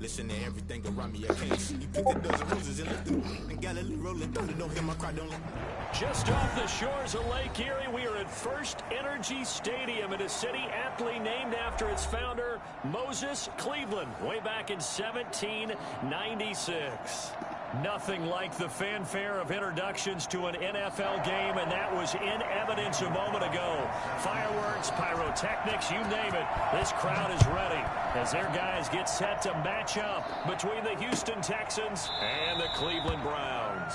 Listen to everything around me, I can't see. Pick a dozen roses and let them and Galilee rolling thunder. Don't hear my cry, don't let. Just off the shores of Lake Erie, we are at First Energy Stadium in a city aptly named after its founder, Moses Cleveland, way back in 1796. Nothing like the fanfare of introductions to an NFL game, and that was in evidence a moment ago. Fireworks, pyrotechnics, you name it. This crowd is ready as their guys get set to match up between the Houston Texans and the Cleveland Browns.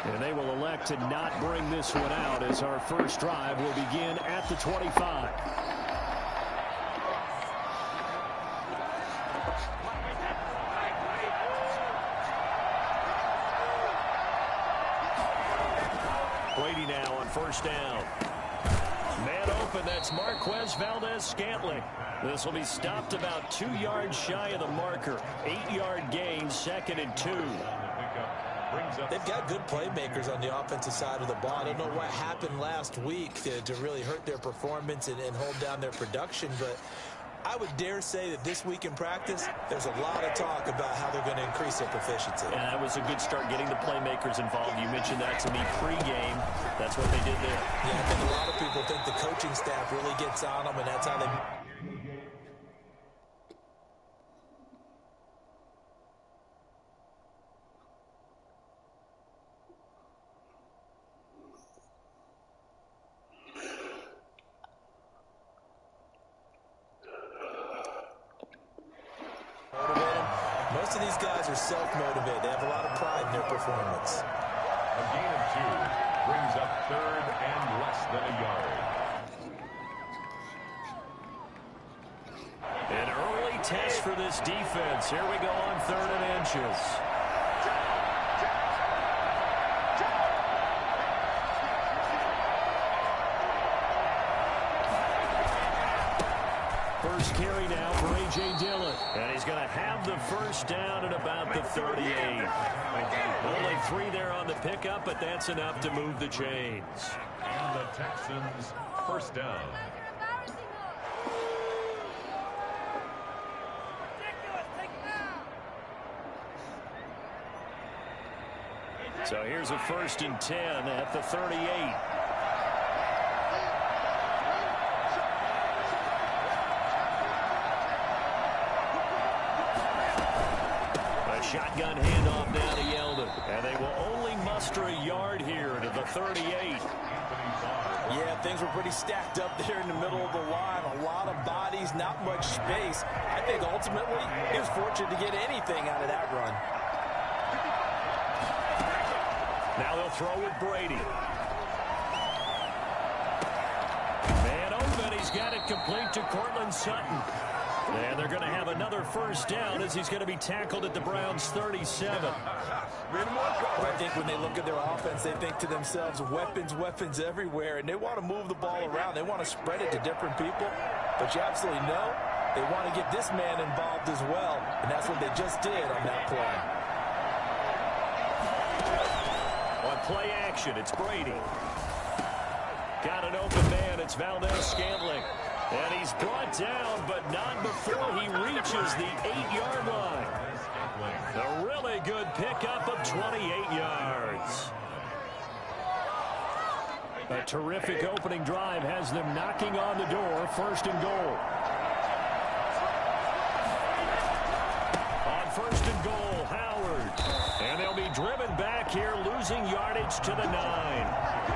And they will elect to not bring this one out as our first drive will begin at the 25. Brady now on first down. Man open, that's Marquez Valdez-Scantling. This will be stopped about 2 yards shy of the marker. 8-yard gain, 2nd and 2. They've got good playmakers on the offensive side of the ball. I don't know what happened last week to really hurt their performance and hold down their production, but I would dare say that this week in practice, there's a lot of talk about how they're going to increase their proficiency. And that was a good start getting the playmakers involved. You mentioned that to me pregame. That's what they did there. Yeah, I think a lot of people think the coaching staff really gets on them, and that's how they... Most of these guys are self-motivated. They have a lot of pride in their performance. A gain of 2 brings up 3rd and less than a yard. An early test for this defense. Here we go on 3rd and inches. First carry now for A.J. Dillon. And he's going to have the first down at about the 38. Only 3 there on the pickup, but that's enough to move the chains. And the Texans first down. So here's a 1st and 10 at the 38. Shotgun handoff now to Yeldon. And they will only muster a yard here to the 38. Yeah, things were pretty stacked up there in the middle of the line. A lot of bodies, not much space. I think ultimately he was fortunate to get anything out of that run. Now they'll throw with Brady. Man open, he's got it complete to Cortland Sutton. And they're going to have another first down as he's going to be tackled at the Browns' 37. I think when they look at their offense, they think to themselves, weapons, weapons everywhere, and they want to move the ball around. They want to spread it to different people, but you absolutely know they want to get this man involved as well, and that's what they just did on that play. On play action, it's Brady. Got an open man, it's Valdez-Scantling. And he's brought down, but not before he reaches the 8-yard line. A really good pickup of 28 yards. A terrific opening drive has them knocking on the door, 1st and goal. On 1st and goal, Howard. And they'll be driven back here, losing yardage to the 9.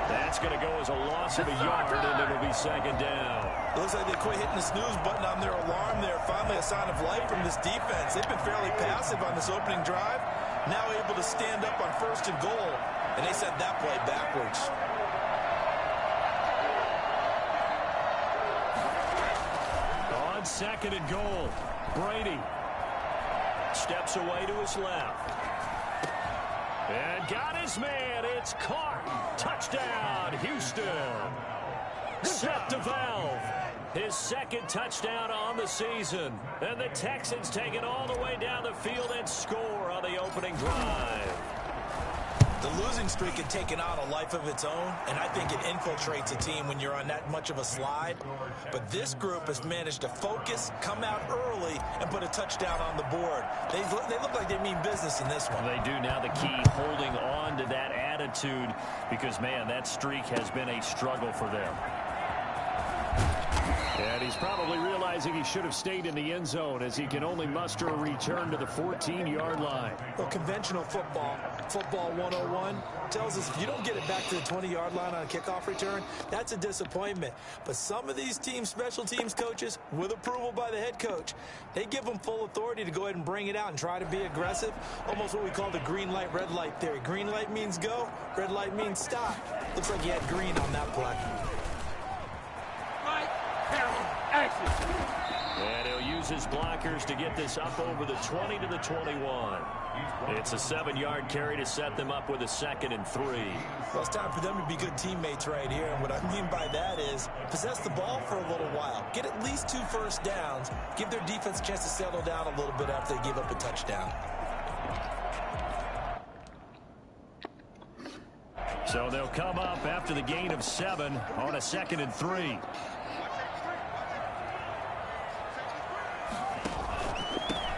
That's going to go as a loss of a yard, and it'll be 2nd down. Looks like they quit hitting the snooze button on their alarm there. Finally a sign of life from this defense. They've been fairly passive on this opening drive. Now able to stand up on 1st and goal. And they sent that play backwards. On 2nd and goal, Brady steps away to his left. And got his man. It's caught. Touchdown, Houston. Set to Valve. His 2nd touchdown on the season. And the Texans take it all the way down the field and score on the opening drive. The losing streak had taken on a life of its own, and I think it infiltrates a team when you're on that much of a slide. But this group has managed to focus, come out early, and put a touchdown on the board. They look like they mean business in this one. They do. Now the key, holding on to that attitude, because, man, that streak has been a struggle for them. And he's probably realizing he should have stayed in the end zone as he can only muster a return to the 14-yard line. Well, conventional football 101, tells us if you don't get it back to the 20-yard line on a kickoff return, that's a disappointment. But some of these teams, special teams coaches, with approval by the head coach, they give them full authority to go ahead and bring it out and try to be aggressive, almost what we call the green light, red light theory. Green light means go, red light means stop. Looks like he had green on that play. And he'll use his blockers to get this up over the 20 to the 21. It's a 7-yard carry to set them up with a 2nd and 3. Well, it's time for them to be good teammates right here. And what I mean by that is possess the ball for a little while. Get at least 2 first downs. Give their defense a chance to settle down a little bit after they give up a touchdown. So they'll come up after the gain of 7 on a 2nd and 3.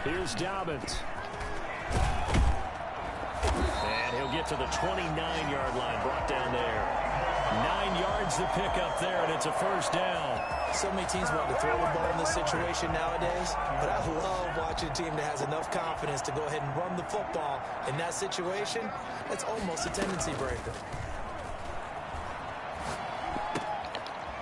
Here's Dobbins. And he'll get to the 29-yard line, brought down there. 9 yards to pick up there, and it's a first down. So many teams want to throw the ball in this situation nowadays, but I love watching a team that has enough confidence to go ahead and run the football in that situation. That's almost a tendency breaker.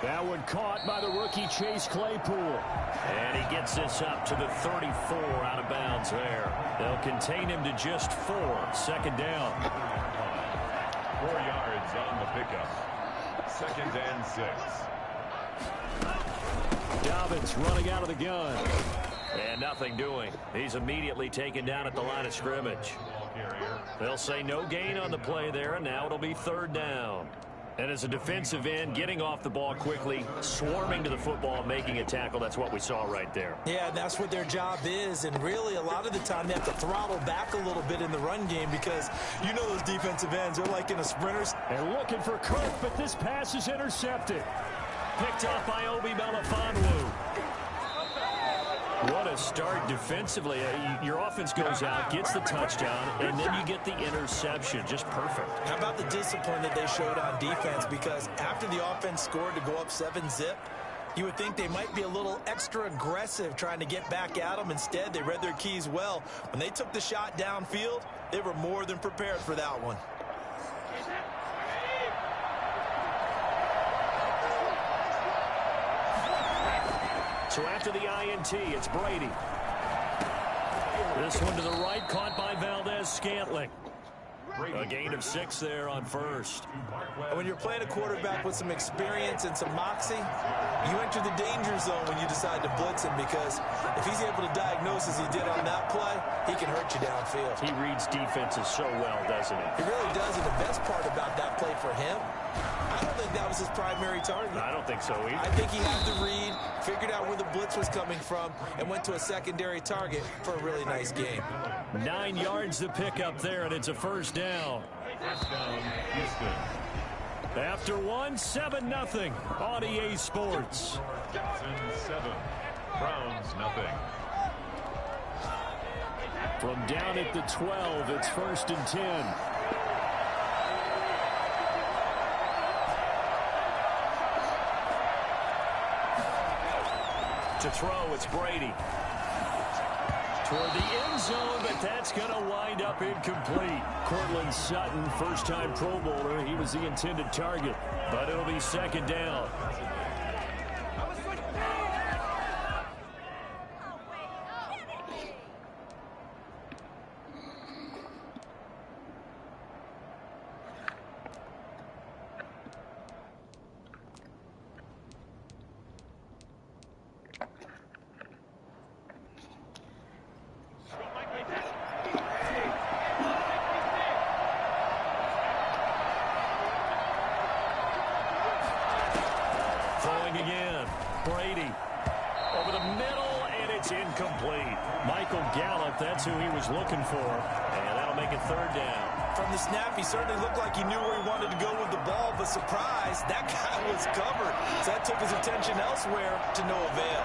That one caught by the rookie Chase Claypool. And he gets this up to the 34 out of bounds there. They'll contain him to just 4. 2nd down. 4 yards on the pickup. 2nd and 6. Dobbins running out of the gun. And nothing doing. He's immediately taken down at the line of scrimmage. They'll say no gain on the play there, and now it'll be 3rd down. And as a defensive end, getting off the ball quickly, swarming to the football, making a tackle, that's what we saw right there. Yeah, that's what their job is. And really, a lot of the time, they have to throttle back a little bit in the run game because you know those defensive ends, they're like in a sprinters. They're looking for Cook, but this pass is intercepted. Picked off by Obi Melifonwu. What a start defensively. Your offense goes out, gets the touchdown, and then you get the interception. Just perfect. How about the discipline that they showed on defense? Because after the offense scored to go up 7-zip, you would think they might be a little extra aggressive trying to get back at them. Instead, they read their keys well. When they took the shot downfield, they were more than prepared for that one. So after the INT, it's Brady. This one to the right, caught by Valdez-Scantling. A gain of 6 there on 1st. When you're playing a quarterback with some experience and some moxie, you enter the danger zone when you decide to blitz him, because if he's able to diagnose as he did on that play, he can hurt you downfield. He reads defenses so well, doesn't he? He really does, and the best part about that play for him, I don't think that was his primary target. I don't think so either. I think he had the read, figured out where the blitz was coming from, and went to a secondary target for a really nice game. 9 yards to pick up there, and it's a first down. First down, Houston. After 1, 7-0 on EA Sports. Texans 7, Browns nothing. From down at the 12, it's 1st and 10. To throw, it's Brady. Toward the end zone, but that's going to wind up incomplete. Cortland Sutton, first-time Pro Bowler. He was the intended target, but it'll be 2nd down. Again, Brady over the middle, and it's incomplete. Michael Gallup, that's who he was looking for, and that'll make it 3rd down. from the snap, he certainly looked like he knew where he wanted to go with the ball, but surprise, that guy was covered. So that took his attention elsewhere to no avail.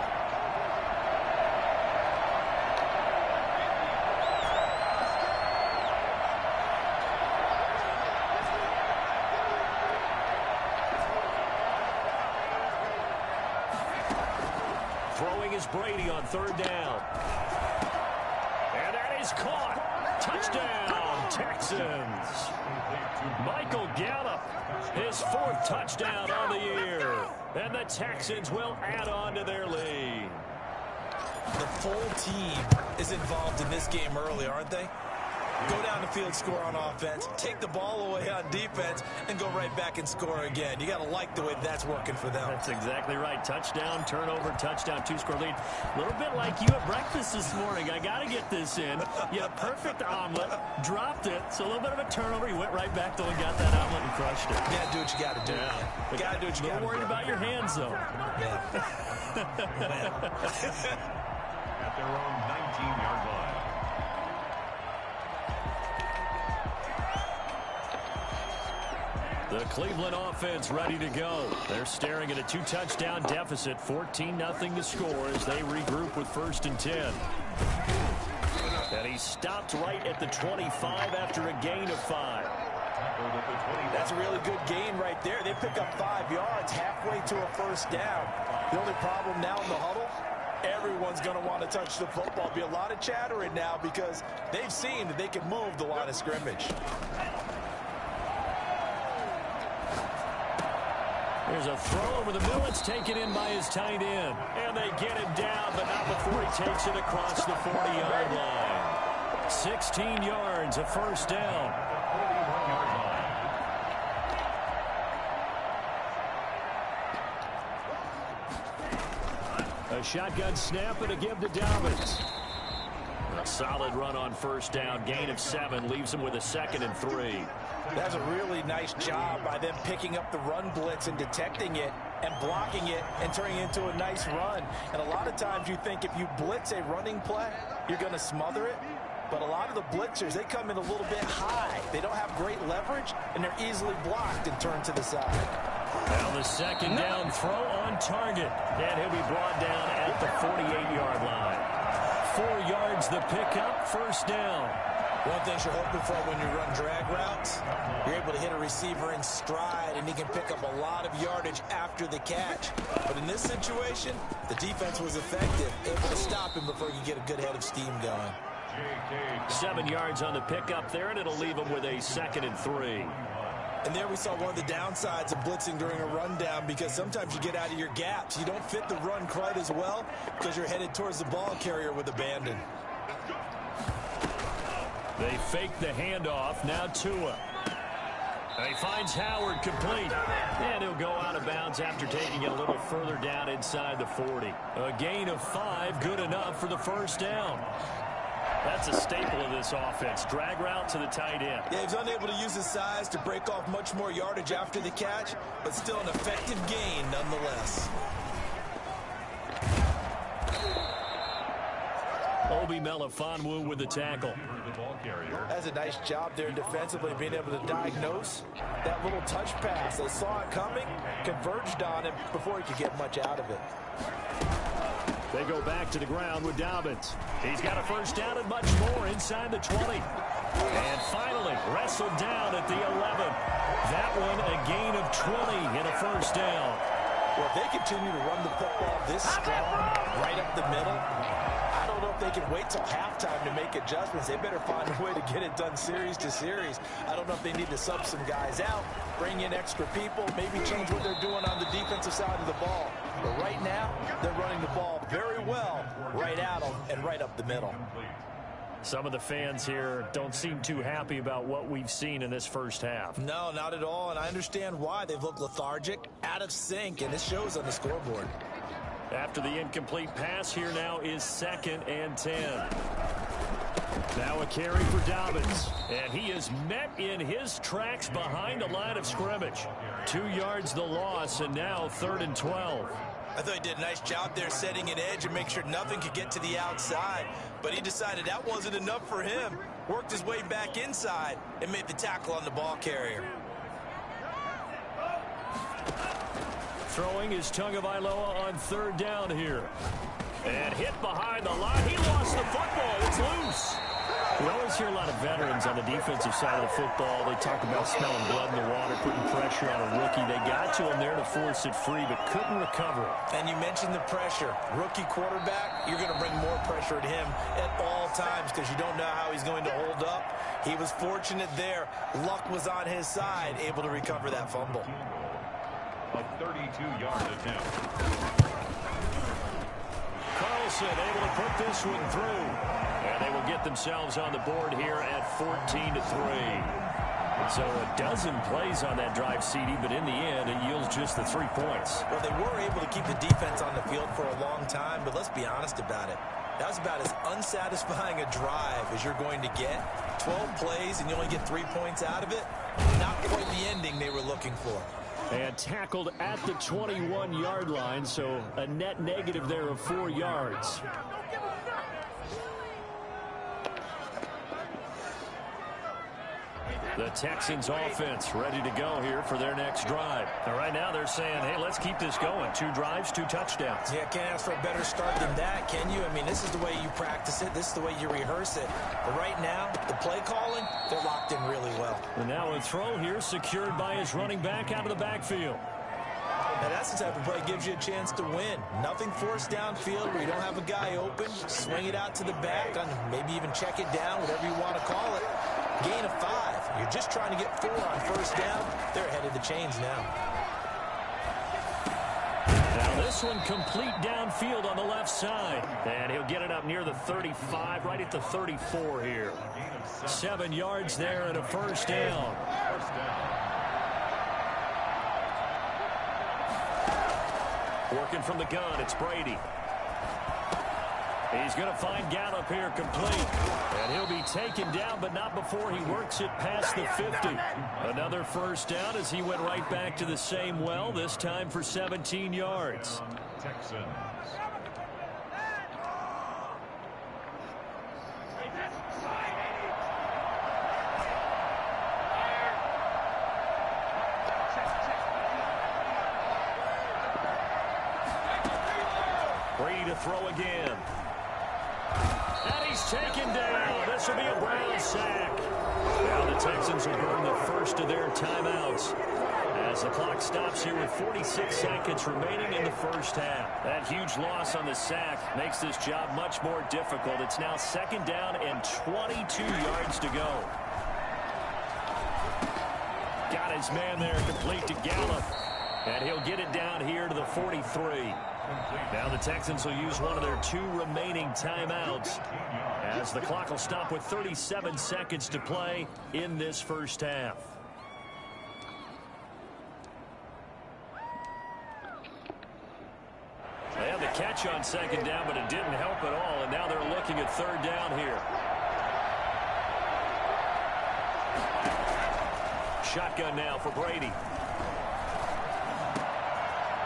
Throwing is Brady on third down. And that is caught. Touchdown, Texans. Michael Gallup, his 4th touchdown on the year. And the Texans will add on to their lead. The full team is involved in this game early, aren't they? Go down the field, score on offense, take the ball away on defense, and go right back and score again. You got to like the way that's working for them. That's exactly right. Touchdown, turnover, touchdown, 2-score lead. A little bit like you at breakfast this morning. I got to get this in. You had a perfect omelet, dropped it, so a little bit of a turnover. You went right back, though, and got that omelet and crushed it. You got to do what you got to do. Yeah. You got to do what you got to do. Don't worry about your hands, though. Yeah. At their own 19-yard line. The Cleveland offense ready to go. They're staring at a 2-touchdown deficit, 14-0 to score as they regroup with 1st and 10. And he stopped right at the 25 after a gain of 5. That's a really good gain right there. They pick up 5 yards halfway to a 1st down. The only problem now in the huddle, everyone's going to want to touch the football. Be a lot of chattering now because they've seen that they can move the line of scrimmage. There's a throw over the middle. It's taken in by his tight end. And they get him down, but not before he takes it across the 40-yard line. 16 yards, a 1st down. 41-yard line. A shotgun snap and a give to Dobbins. A solid run on 1st down. Gain of 7 leaves him with a 2nd and 3. That's a really nice job by them picking up the run blitz and detecting it and blocking it and turning it into a nice run. And a lot of times you think if you blitz a running play, you're going to smother it. But a lot of the blitzers, they come in a little bit high. They don't have great leverage, and they're easily blocked and turned to the side. Now the 2nd down throw on target. And he'll be brought down at the 48-yard line. 4 yards the pickup, 1st down. One thing you're hoping for when you run drag routes, you're able to hit a receiver in stride, and he can pick up a lot of yardage after the catch. But in this situation, the defense was effective, able to stop him before he could get a good head of steam going. 7 yards on the pickup there, and it'll leave him with a 2nd and 3. And there we saw one of the downsides of blitzing during a rundown, because sometimes you get out of your gaps. You don't fit the run quite as well because you're headed towards the ball carrier with abandon. They fake the handoff. Now Tua. He finds Howard complete. And he'll go out of bounds after taking it a little further down inside the 40. A gain of 5, good enough for the 1st down. That's a staple of this offense. Drag route to the tight end. Yeah, he's unable to use his size to break off much more yardage after the catch, but still an effective gain nonetheless. Obi Melifonwu with the tackle. That's a nice job there defensively, being able to diagnose that little touch pass. They saw it coming, converged on him before he could get much out of it. They go back to the ground with Dobbins. He's got a 1st down and much more inside the 20. And finally wrestled down at the 11. That one a gain of 20 and a 1st down. Well, if they continue to run the football this strong, right up the middle, I don't know if they can wait till halftime to make adjustments. They better find a way to get it done series to series. I don't know if they need to sub some guys out, bring in extra people, maybe change what they're doing on the defensive side of the ball. But right now, they're running the ball very well, right at them and right up the middle. Some of the fans here don't seem too happy about what we've seen in this 1st half. No, not at all, and I understand why. They've looked lethargic, out of sync, and it shows on the scoreboard. After the incomplete pass, here now is 2nd and 10. Now a carry for Dobbins, and he is met in his tracks behind the line of scrimmage. 2 yards the loss, and now 3rd and 12. I thought he did a nice job there setting an edge and make sure nothing could get to the outside. But he decided that wasn't enough for him. Worked his way back inside and made the tackle on the ball carrier. Throwing is Tagovailoa on third down here. And hit behind the line. He lost the football. It's loose. We always hear a lot of veterans on the defensive side of the football. They talk about smelling blood in the water, putting pressure on a rookie. They got to him there to force it free, but couldn't recover it. And you mentioned the pressure. Rookie quarterback, you're going to bring more pressure at him at all times because you don't know how he's going to hold up. He was fortunate there. Luck was on his side, able to recover that fumble. A 32-yard attempt. Carlson able to put this one through. And they will get themselves on the board here at 14-3. So a dozen plays on that drive, CD, but in the end, it yields just the 3 points. Well, they were able to keep the defense on the field for a long time, but let's be honest about it. That was about as unsatisfying a drive as you're going to get. 12 plays, and you only get 3 points out of it. Not quite the ending they were looking for. And tackled at the 21-yard line, so a net negative there of 4 yards. The Texans offense ready to go here for their next drive. And right now they're saying, hey, let's keep this going. 2 drives, 2 touchdowns. Yeah, can't ask for a better start than that, can you? I mean, this is the way you practice it. This is the way you rehearse it. But right now, the play calling, they're locked in really well. And now a throw here secured by his running back out of the backfield. Now, that's the type of play that gives you a chance to win. Nothing forced downfield where you don't have a guy open. Swing it out to the back, maybe even check it down, whatever you want to call it. Gain of 5. You're just trying to get 4 on first down. They're ahead of the chains now. Now this one complete downfield on the left side. And he'll get it up near the 35, right at the 34 here. 7 yards there and a first down. Working from the gun, it's Brady. He's going to find Gallup here complete. And he'll be taken down, but not before he works it past the 50. Another first down as he went right back to the same well, this time for 17 yards. Texans. Brady to throw again. And he's taken down. This will be a Brown sack. Now the Texans will burn the first of their timeouts as the clock stops here with 46 seconds remaining in the first half. That huge loss on the sack makes this job much more difficult. It's now 2nd down and 22 yards to go. Got his man there complete to Gallup. And he'll get it down here to the 43. Now the Texans will use one of their 2 remaining timeouts as the clock will stop with 37 seconds to play in this first half. They had the catch on 2nd down, but it didn't help at all, and now they're looking at 3rd down here. Shotgun now for Brady.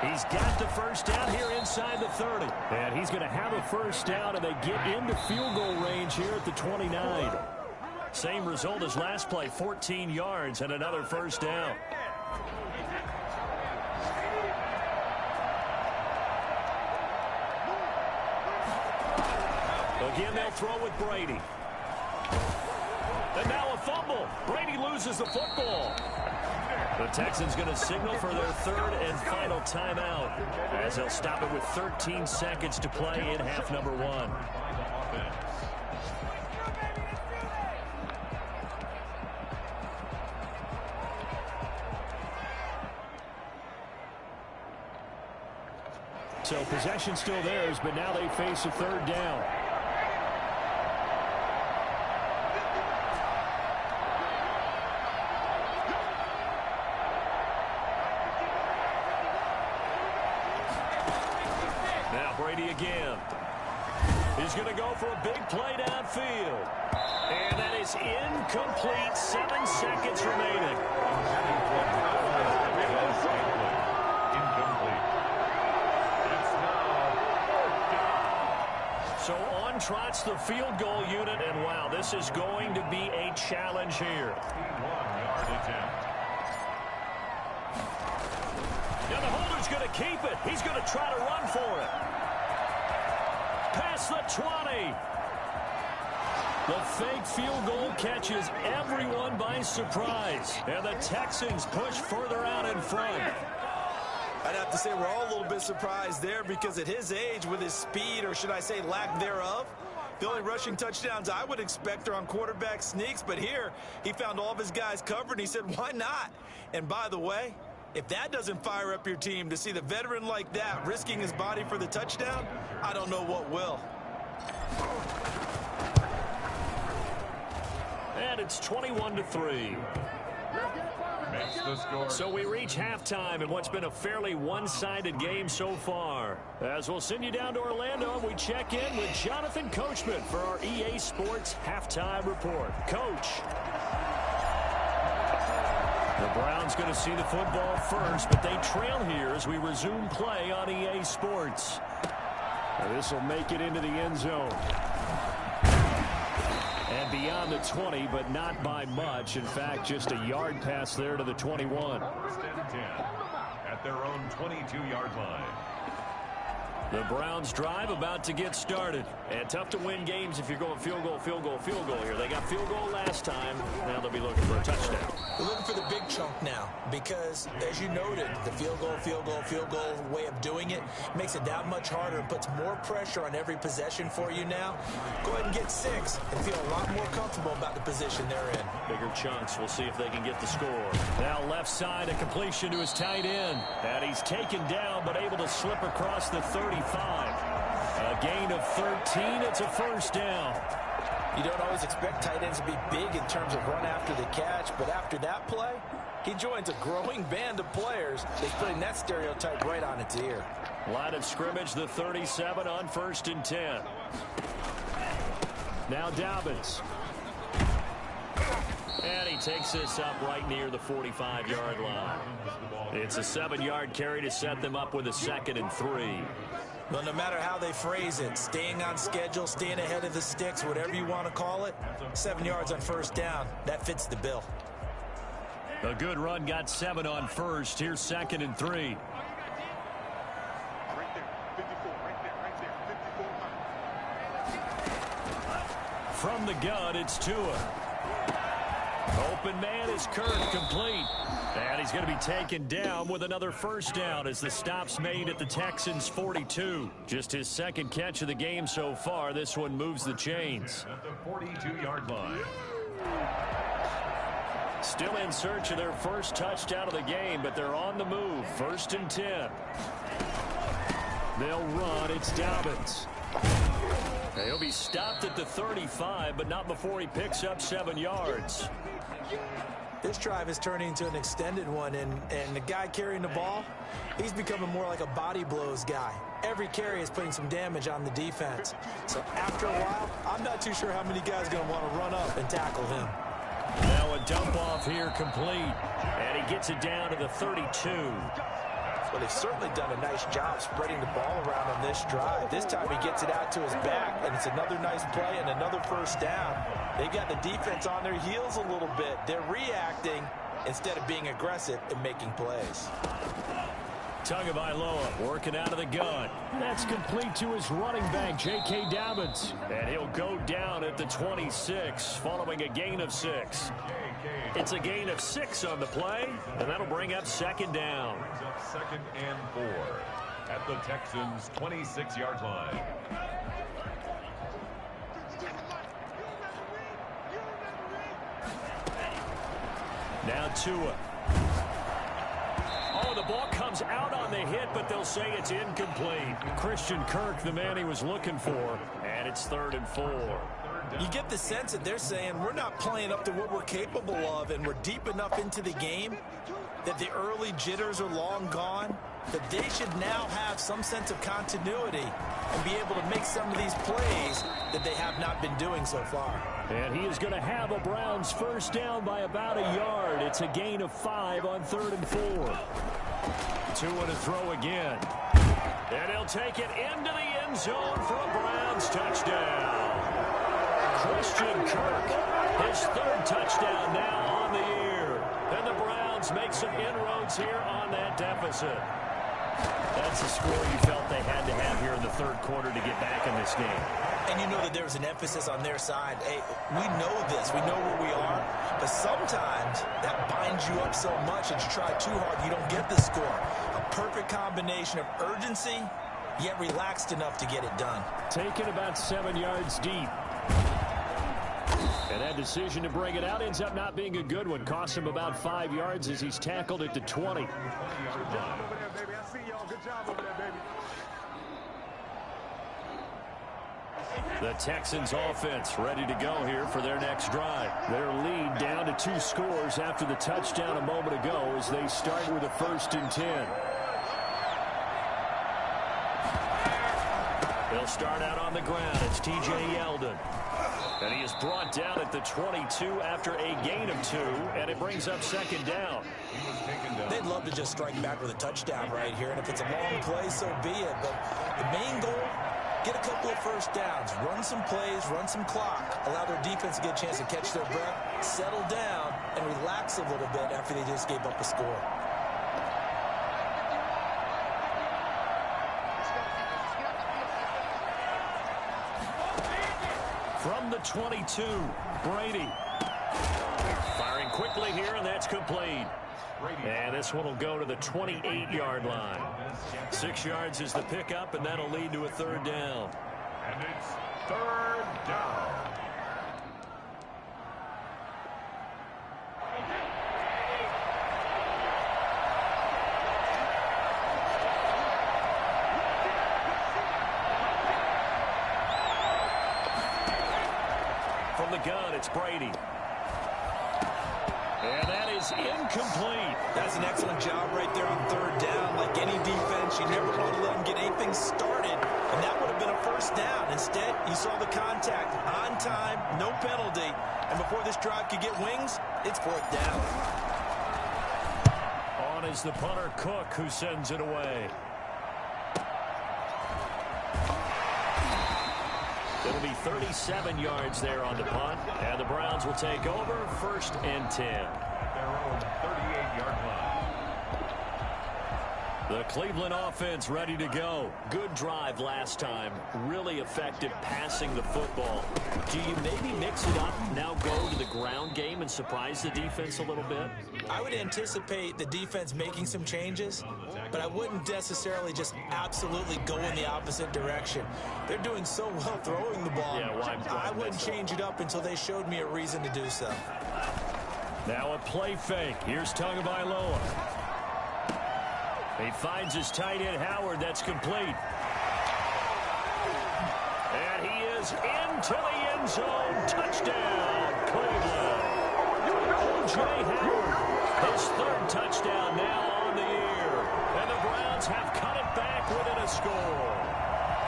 He's got the first down here inside the 30. And he's going to have a first down, and they get into field goal range here at the 29. Same result as last play, 14 yards and another first down. Again, they'll throw with Brady. And now a fumble. Brady loses the football. The Texans going to signal for their 3rd and final timeout as they'll stop it with 13 seconds to play in half number 1. So possession still theirs, but now they face a 3rd down. Again. He's going to go for a big play downfield. And that is incomplete. 7 seconds remaining. Incomplete. in trots the field goal unit, and wow, this is going to be a challenge here. 1-yard attempt. Now the holder's going to keep it. He's going to try to run for it. Past the 20. The fake field goal catches everyone by surprise. And the Texans push further out in front. I'd have to say we're all a little bit surprised there because at his age, with his speed, or should I say lack thereof, the only rushing touchdowns I would expect are on quarterback sneaks. But here, he found all of his guys covered, and he said, why not? And by the way, if that doesn't fire up your team to see the veteran like that risking his body for the touchdown, I don't know what will. And it's 21-3. Makes the score. So we reach halftime in what's been a fairly one-sided game so far. As we'll send you down to Orlando, we check in with Jonathan Coachman for our EA Sports Halftime Report. Coach. The Browns going to see the football first, but they trail here as we resume play on EA Sports. This will make it into the end zone. And beyond the 20, but not by much. In fact, just a yard pass there to the 21. First and 10 at their own 22-yard line. The Browns drive about to get started. And tough to win games if you're going field goal, field goal, field goal here. They got field goal last time. Now they'll be looking for a touchdown. We're looking for the big chunk now because, as you noted, the field goal way of doing it makes it that much harder and puts more pressure on every possession for you now. Go ahead and get 6 and feel a lot more comfortable about the position they're in. Bigger chunks. We'll see if they can get the score. Now left side, a completion to his tight end. And he's taken down but able to slip across the 35. A gain of 13. It's a first down. You don't always expect tight ends to be big in terms of run after the catch, but after that play, he joins a growing band of players that's putting that stereotype right on its ear. Line of scrimmage, the 37 on 1st and 10. Now Dobbins. And he takes this up right near the 45-yard line. It's a 7-yard carry to set them up with a 2nd and 3. Well, no matter how they phrase it, staying on schedule, staying ahead of the sticks, whatever you want to call it, 7 yards on first down, that fits the bill. A good run got 7 on first. Here's 2nd and 3. Right there, 54, right there. From the gun, it's Tua. Open man is Kirk, complete. And he's going to be taken down with another first down as the stop's made at the Texans' 42. Just his 2nd catch of the game so far. This one moves the chains. At the 42-yard line. Still in search of their first touchdown of the game, but they're on the move. 1st and 10. They'll run. It's Dobbins. He'll be stopped at the 35, but not before he picks up 7 yards. This drive is turning into an extended one, and the guy carrying the ball, he's becoming more like a body blows guy. Every carry is putting some damage on the defense. So after a while, I'm not too sure how many guys are going to want to run up and tackle him. Now a dump off here complete, and he gets it down to the 32. Well, they've certainly done a nice job spreading the ball around on this drive. This time he gets it out to his back, and it's another nice play and another first down. They've got the defense on their heels a little bit. They're reacting instead of being aggressive and making plays. Tagovailoa working out of the gun. That's complete to his running back, J.K. Dobbins. And he'll go down at the 26 following a gain of 6. It's a gain of 6 on the play, and that'll bring up 2nd down. Brings up 2nd and 4 at the Texans' 26-yard line. Now Tua. Oh, the ball comes out on the hit, but they'll say it's incomplete. Christian Kirk, the man he was looking for, and it's 3rd and 4. You get the sense that they're saying we're not playing up to what we're capable of, and we're deep enough into the game that the early jitters are long gone, that they should now have some sense of continuity and be able to make some of these plays that they have not been doing so far. And he is going to have a Browns first down by about a yard. It's a gain of 5 on 3rd and 4. Tua to throw again. And he'll take it into the end zone for a Browns touchdown. Christian Kirk, his third touchdown now on the year. And the Browns make some inroads here on that deficit. That's a score you felt they had to have here in the third quarter to get back in this game. And you know that there's an emphasis on their side. Hey, we know this. We know where we are. But sometimes that binds you up so much that you try too hard, you don't get the score. A perfect combination of urgency, yet relaxed enough to get it done. Taken about 7 yards deep. And that decision to bring it out ends up not being a good one. Costs him about 5 yards as he's tackled at the 20. Good job over there, baby. I see y'all. Good job over there, baby. The Texans offense ready to go here for their next drive. Their lead down to 2 scores after the touchdown a moment ago as they start with a 1st and 10. They'll start out on the ground. It's T.J. Yeldon. And he is brought down at the 22 after a gain of 2, and it brings up 2nd down. They'd love to just strike back with a touchdown right here, and if it's a long play, so be it. But the main goal, get a couple of 1st downs, run some plays, run some clock, allow their defense to get a chance to catch their breath, settle down, and relax a little bit after they just gave up a score. From the 22, Brady. Firing quickly here, and that's complete. And this one will go to the 28-yard line. 6 yards is the pickup, and that'll lead to a 3rd down. And it's 3rd down. From the gun, it's Brady. And that is incomplete. That's an excellent job right there on 3rd down. Like any defense, you never want to let them get anything started, and that would have been a 1st down. Instead, you saw the contact on time, no penalty, and before this drive could get wings, it's 4th down. On is the punter, Cook, who sends it away. It'll be 37 yards there on the punt, and the Browns will take over 1st and 10. At their own 38-yard line. The Cleveland offense ready to go. Good drive last time. Really effective passing the football. Do you maybe mix it up, now go to the ground game and surprise the defense a little bit? I would anticipate the defense making some changes, but I wouldn't necessarily just absolutely go in the opposite direction. They're doing so well throwing the ball. Yeah, why I wouldn't change it up until they showed me a reason to do so. Now a play fake. Here's Tagovailoa. He finds his tight end, Howard. That's complete. And he is into the end zone. Touchdown, Cleveland. O.J. Howard, his 3rd touchdown now on the year. And the Browns have cut it back within a score.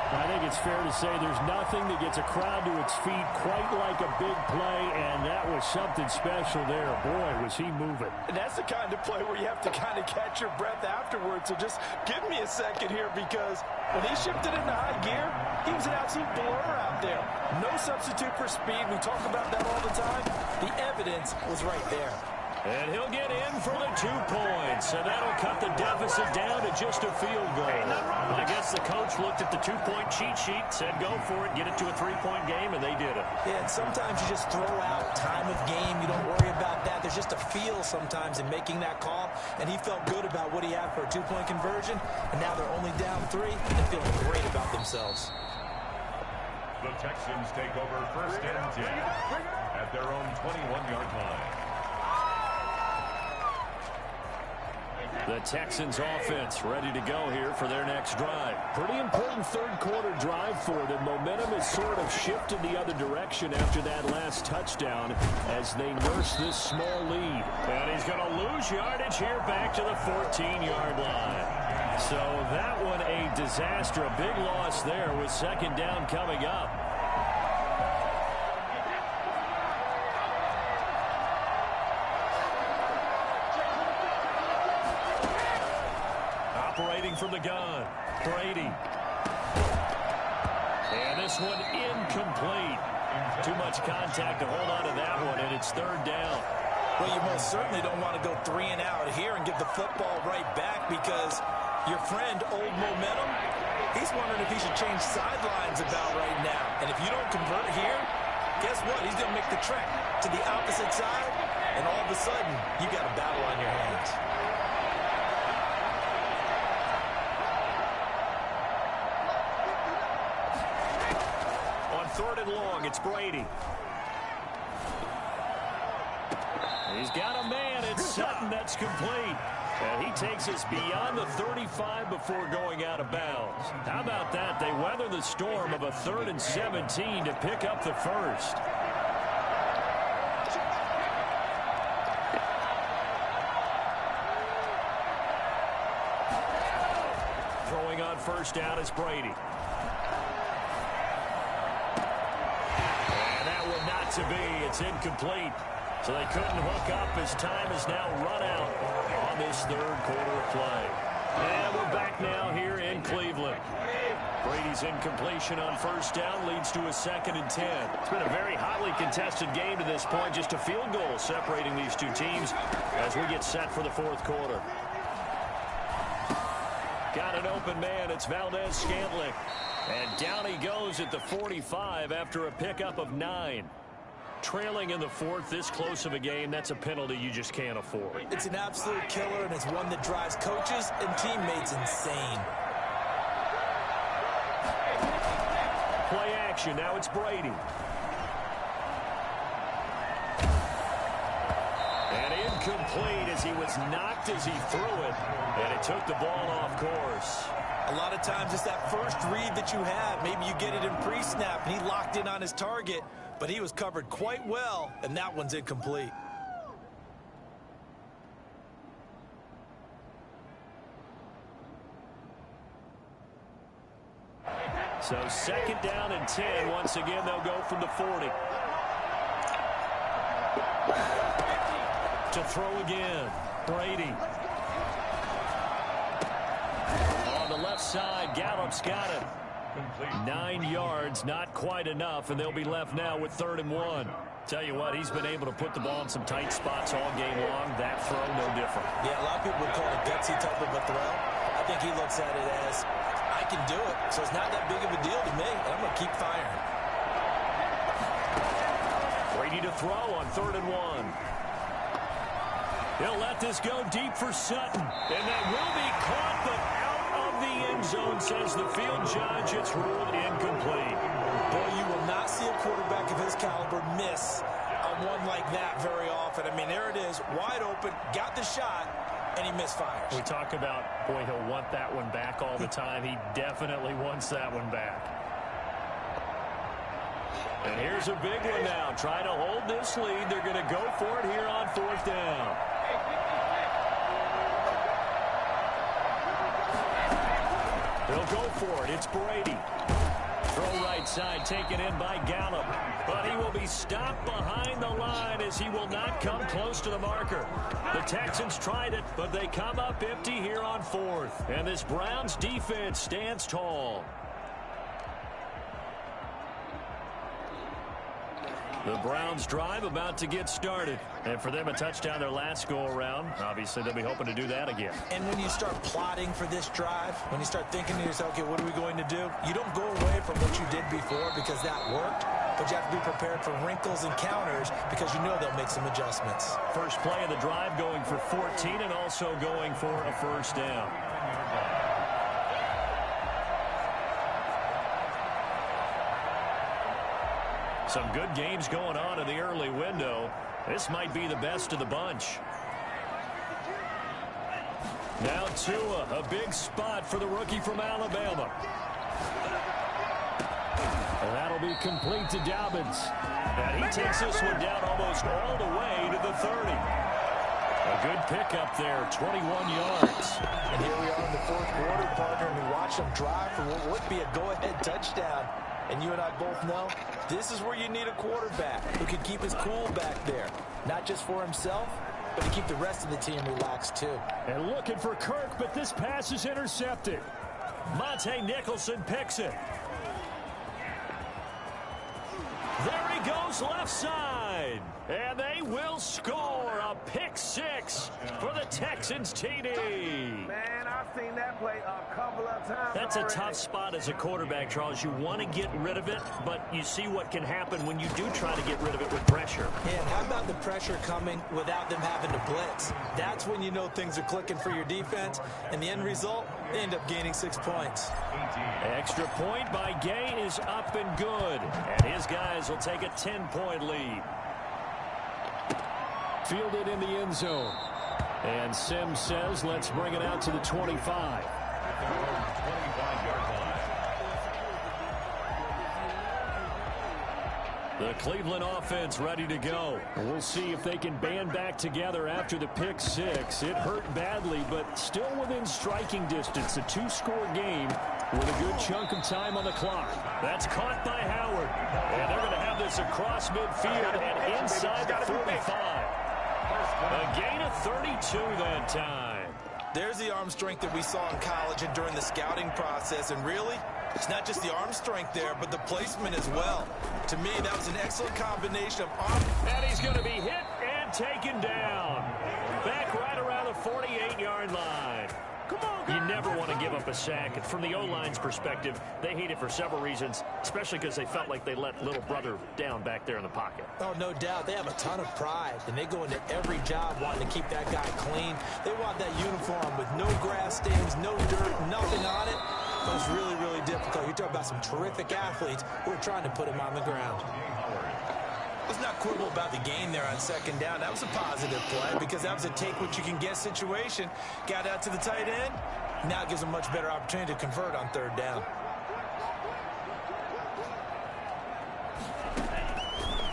I think it's fair to say there's nothing that gets a crowd to its feet quite like a big play, and that was something special there. Boy, was he moving. And that's the kind of play where you have to kind of catch your breath afterwards. So just give me a second here, because when he shifted into high gear, he was an absolute blur out there. No substitute for speed. We talk about that all the time. The evidence was right there. And he'll get in for the 2 points, and that'll cut the deficit down to just a field goal. I guess the coach looked at the 2-point cheat sheet, said go for it, get it to a 3-point game, and they did it. Yeah, and sometimes you just throw out time of game. You don't worry about that. There's just a feel sometimes in making that call, and he felt good about what he had for a 2-point conversion, and now they're only down 3 and feeling great about themselves. The Texans take over 1st and 10 at their own 21-yard line. The Texans offense ready to go here for their next drive. Pretty important 3rd quarter drive for them. Momentum has sort of shifted the other direction after that last touchdown as they nurse this small lead. And he's going to lose yardage here back to the 14-yard line. So that one a disaster, a big loss there with 2nd down coming up. Operating from the gun, Brady. And this one incomplete. Too much contact to hold on to that one, and it's third down. Well, you most certainly don't want to go 3 and out here and give the football right back because your friend, Old Momentum, he's wondering if he should change sidelines about right now. And if you don't convert here, guess what? He's going to make the trek to the opposite side, and all of a sudden, you got a battle on your hands. On 3rd and long, it's Brady. He's got a man. It's Sutton. That's complete. And he takes us beyond the 35 before going out of bounds. How about that? They weather the storm of a 3rd and 17 to pick up the first. Throwing on first down is Brady. And that one not to be. It's incomplete. So they couldn't hook up as time is now run out on this 3rd quarter play. And we're back now here in Cleveland. Brady's incompletion on first down leads to a 2nd and 10. It's been a very hotly contested game to this point. Just a field goal separating these two teams as we get set for the 4th quarter. Got an open man. It's Valdez-Scantling. And down he goes at the 45 after a pickup of 9. Trailing in the 4th, this close of a game, that's a penalty you just can't afford. It's an absolute killer, and it's one that drives coaches and teammates insane. Play action. Now it's Brady. And incomplete as he was knocked as he threw it, and it took the ball off course. A lot of times it's that first read that you have. Maybe you get it in pre-snap, and he locked in on his target, but he was covered quite well, and that one's incomplete. So 2nd down and 10. Once again, they'll go from the 40. To throw again, Brady. On the left side, Gallup's got it. 9 yards, not quite enough, and they'll be left now with 3rd and 1. Tell you what, he's been able to put the ball in some tight spots all game long. That throw, no different. Yeah, a lot of people would call it a gutsy type of a throw. I think he looks at it as, I can do it, so it's not that big of a deal to me, and I'm going to keep firing. Brady to throw on 3rd and 1. He'll let this go deep for Sutton, and that will be caught, but out of the end zone, says the field judge. It's ruled incomplete. Boy, you will not see a quarterback of his caliber miss on one like that very often. I mean, there it is, wide open, got the shot, and he misfires. We talk about, boy, he'll want that one back all the time. He definitely wants that one back. And here's a big one now. Try to hold this lead. They're going to go for it here on 4th down. They'll go for it. It's Brady. Throw right side taken in by Gallup. But he will be stopped behind the line as he will not come close to the marker. The Texans tried it, but they come up empty here on 4th. And this Browns defense stands tall. The Browns drive about to get started. And for them, a touchdown their last go-around. Obviously, they'll be hoping to do that again. And when you start plotting for this drive, when you start thinking to yourself, okay, what are we going to do? You don't go away from what you did before because that worked, but you have to be prepared for wrinkles and counters because you know they'll make some adjustments. First play of the drive going for 14 and also going for a first down. Some good games going on in the early window. This might be the best of the bunch. Now Tua, a big spot for the rookie from Alabama. And that'll be complete to Dobbins. And he takes this one down almost all the way to the 30. A good pickup there, 21 yards. And here we are in the 4th quarter, partner, and we watch them drive for what would be a go-ahead touchdown. And you and I both know this is where you need a quarterback who can keep his cool back there. Not just for himself, but to keep the rest of the team relaxed too. And looking for Kirk, but this pass is intercepted. Monte Nicholson picks it. There he goes left side. And they will score a pick-6 for the Texans TD. Man, I've seen that play a couple of times. That's a tough spot as a quarterback, Charles. You want to get rid of it, but you see what can happen when you do try to get rid of it with pressure. Yeah, how about the pressure coming without them having to blitz? That's when you know things are clicking for your defense. And the end result, they end up gaining 6 points. Extra point by Gay is up and good. And his guys will take a 10-point lead. Fielded in the end zone. And Sims says, let's bring it out to the 25. The Cleveland offense ready to go. We'll see if they can band back together after the pick-6. It hurt badly, but still within striking distance. A 2-score game with a good chunk of time on the clock. That's caught by Howard. And they're going to have this across midfield and inside the 45. A gain of 32 that time. There's the arm strength that we saw in college and during the scouting process. And really, it's not just the arm strength there, but the placement as well. To me, that was an excellent combination of arm. And he's going to be hit and taken down. Back right around the 48-yard line. Come on, guys. You never want to give up a sack. And from the O-line's perspective, they hate it for several reasons, especially because they felt like they let little brother down back there in the pocket. Oh, no doubt. They have a ton of pride, and they go into every job wanting to keep that guy clean. They want that uniform with no grass stains, no dirt, nothing on it. But it's really, really difficult. You're talking about some terrific athletes who are trying to put him on the ground. Let's not quibble about the gain there on second down. That was a positive play because that was a take-what-you-can-get situation. Got out to the tight end. Now it gives them a much better opportunity to convert on third down.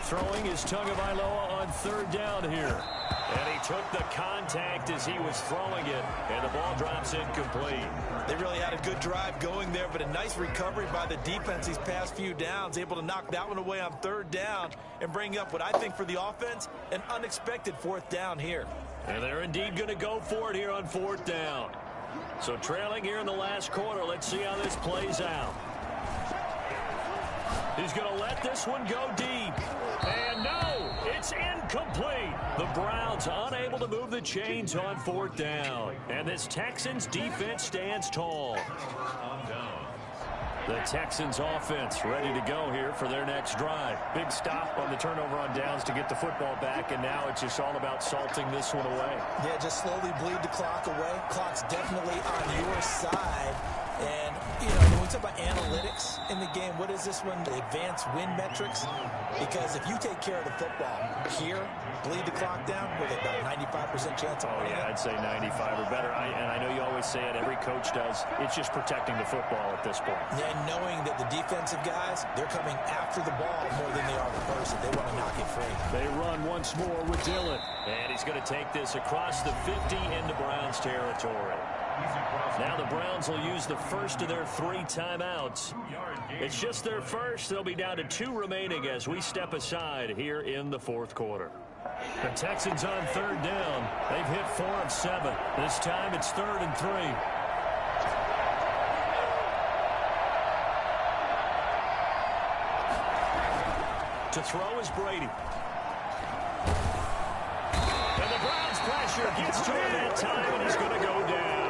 Throwing is Tagovailoa on third down here. And he took the contact as he was throwing it, and the ball drops incomplete. They really had a good drive going there, but a nice recovery by the defense these past few downs, able to knock that one away on third down and bring up what I think for the offense, an unexpected fourth down here. And they're indeed going to go for it here on fourth down. So trailing here in the last quarter, let's see how this plays out. He's going to let this one go deep. And no, it's incomplete. The Browns unable to move the chains on fourth down. And this Texans defense stands tall. The Texans offense ready to go here for their next drive. Big stop on the turnover on downs to get the football back, and now it's just all about salting this one away. Yeah, just slowly bleed the clock away. Clock's definitely on your side. And, you know, when we talk about analytics in the game, what is this one? The advanced win metrics? Because if you take care of the football here, bleed the clock down, with about 95% chance of winning. Yeah, I'd say 95 or better. And I know you always say it, every coach does. It's just protecting the football at this point. Yeah, knowing that the defensive guys, they're coming after the ball more than they are the person. They want to knock it free. They run once more with Dillon. And he's going to take this across the 50 into Browns territory. Now the Browns will use the first of their 3 timeouts. It's just their first. They'll be down to 2 remaining as we step aside here in the fourth quarter. The Texans on third down. They've hit 4 of 7. This time it's 3rd and 3. To throw is Brady. And the Browns pressure gets to him that time, and he's going to go down.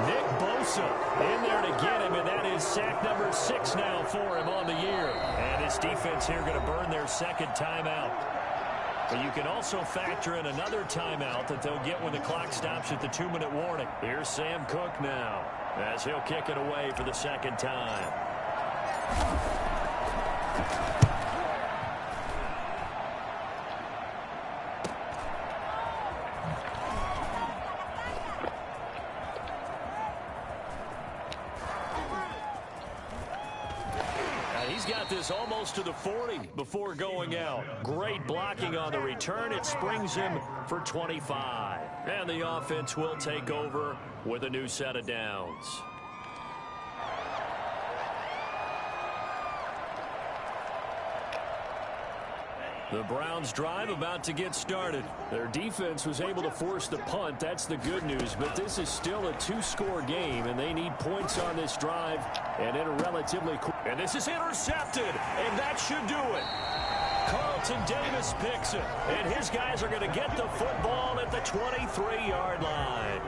Nick Bosa in there to get him, and that is sack number 6 now for him on the year. And his defense here going to burn their second timeout. But you can also factor in another timeout that they'll get when the clock stops at the 2-minute warning. Here's Sam Cook now as he'll kick it away for the second time. This almost to the 40 before going out. Great blocking on the return. It springs him for 25. And the offense will take over with a new set of downs. The Browns' drive about to get started. Their defense was able to force the punt. That's the good news. But this is still a two-score game, and they need points on this drive and in a relatively quick. And this is intercepted, and that should do it. Carlton Davis picks it, and his guys are going to get the football at the 23-yard line.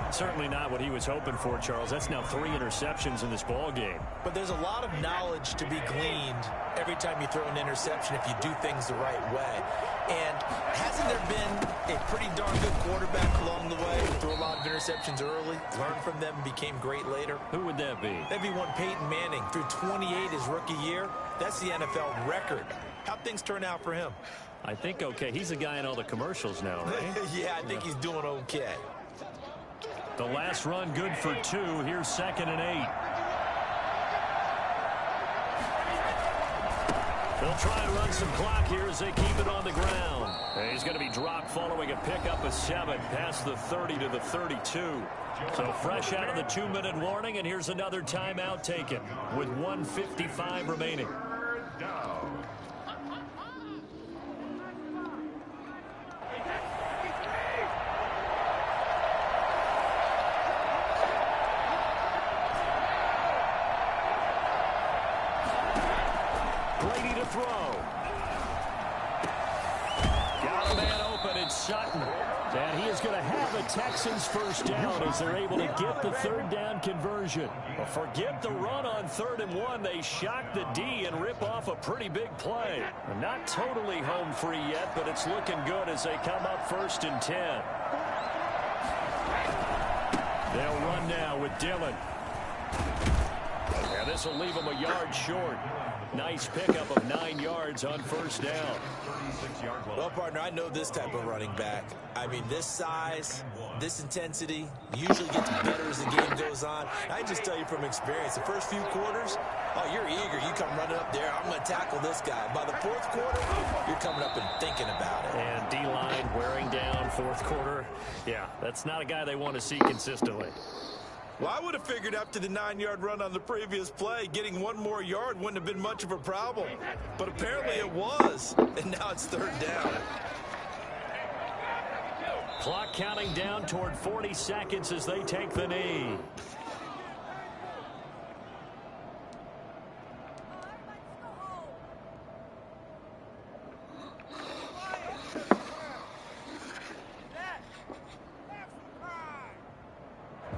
Certainly not what he was hoping for, Charles. That's now 3 interceptions in this ball game. But there's a lot of knowledge to be gleaned every time you throw an interception if you do things the right way. And hasn't there been a pretty darn good quarterback along the way who threw a lot of interceptions early, learned from them, and became great later? Who would that be? That'd be one Peyton Manning. Threw 28 his rookie year. That's the NFL record. How'd things turn out for him? I think okay. He's a guy in all the commercials now, right? Yeah, I think he's doing okay. The last run good for 2. Here's 2nd and 8. They'll try and run some clock here as they keep it on the ground. And he's going to be dropped following a pickup of 7 past the 30 to the 32. So fresh out of the 2-minute warning, and here's another timeout taken with 1:55 remaining. Brady to throw. Got a man open, it's Sutton. And he is going to have a Texans first down as they're able to get the 3rd down conversion. Well, forget the run on 3rd and 1. They shock the D and rip off a pretty big play. Not totally home free yet, but it's looking good as they come up 1st and 10. They'll run now with Dillon. And this will leave them a yard short. Nice pickup of 9 yards on 1st down. Well, partner, I know this type of running back. I mean, this size, this intensity usually gets better as the game goes on. I just tell you from experience, the first few quarters, oh, you're eager. You come running up there, I'm going to tackle this guy. By the 4th quarter, you're coming up and thinking about it. And D-line wearing down 4th quarter. Yeah, that's not a guy they want to see consistently. Well, I would have figured after the 9-yard run on the previous play, getting 1 more yard wouldn't have been much of a problem. But apparently it was, and now it's 3rd down. Clock counting down toward 40 seconds as they take the knee.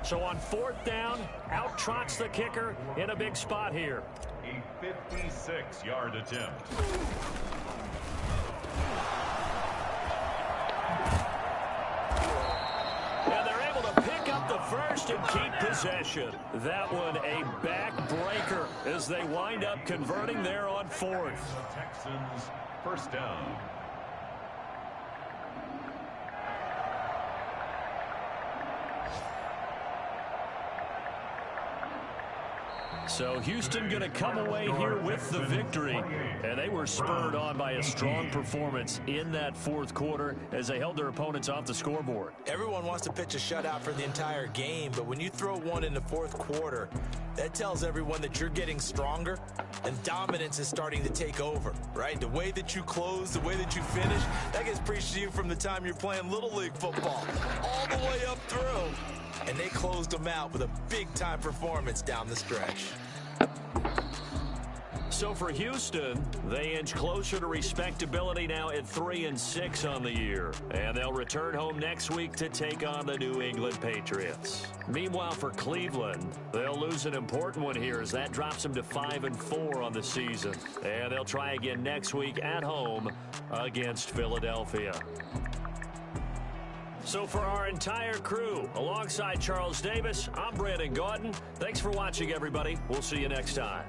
So on 4th down, out trots the kicker in a big spot here. A 56-yard attempt. And they're able to pick up the first and keep possession. That one a backbreaker as they wind up converting there on 4th. Texans first down. So Houston going to come away here with the victory. And they were spurred on by a strong performance in that 4th quarter as they held their opponents off the scoreboard. Everyone wants to pitch a shutout for the entire game, but when you throw one in the 4th quarter, that tells everyone that you're getting stronger and dominance is starting to take over, right? The way that you close, the way that you finish, that gets preached to you from the time you're playing Little League football all the way up through. And they closed them out with a big-time performance down the stretch. So for Houston, they inch closer to respectability now at 3-6 on the year. And they'll return home next week to take on the New England Patriots. Meanwhile, for Cleveland, they'll lose an important one here as that drops them to 5-4 on the season. And they'll try again next week at home against Philadelphia. So for our entire crew, alongside Charles Davis, I'm Brandon Gautin. Thanks for watching, everybody. We'll see you next time.